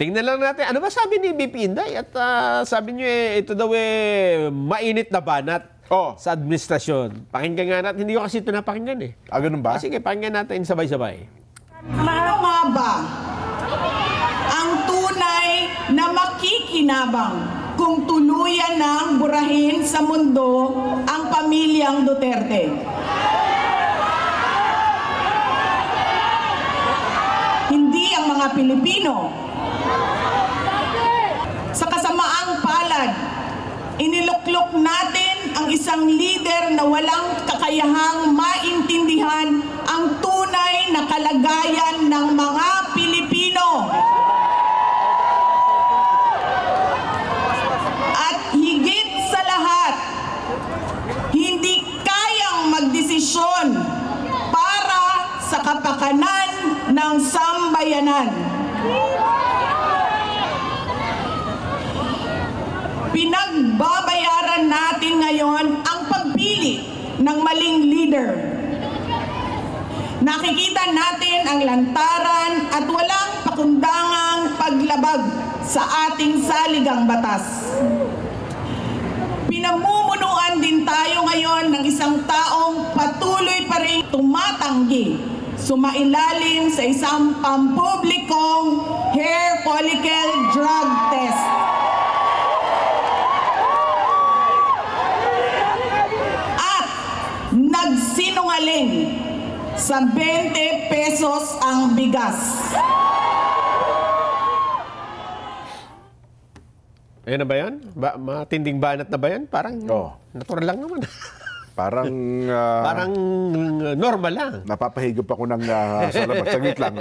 Tingnan lang natin. Ano ba sabi ni BP Inday? At sabi niyo ito daw mainit na banat sa administrasyon. Pakinggan nga natin. Hindi ko kasi ito napakinggan eh. Ganun ba? Sige, pakinggan natin sabay-sabay. Ano nga ba ang tunay na makikinabang kung tuluyan ng burahin sa mundo ang pamilyang Duterte? Hindi ang mga Pilipino. Sa kasamaang palad, iniluklok natin ang isang leader na walang kakayahang maintindihan ang tunay na kalagayan ng mga Pilipino. At higit sa lahat, hindi kayang magdesisyon para sa kapakanan ng sambayanan. Pinagbabayaran natin ngayon ang pagpili ng maling leader. Nakikita natin ang lantaran at walang pakundangang paglabag sa ating saligang batas. Pinamumunuan din tayo ngayon ng isang taong patuloy pa rin tumatanggi, sumailalim sa isang pampublikong hair follicle drug test. At nagsinungaling sa 20 pesos ang bigas. Ayan na ba yan? Matinding banat na ba yan? Parang natural lang naman. Parang Parang normal lang. napapahigop ako ng sa labas. Saglit lang.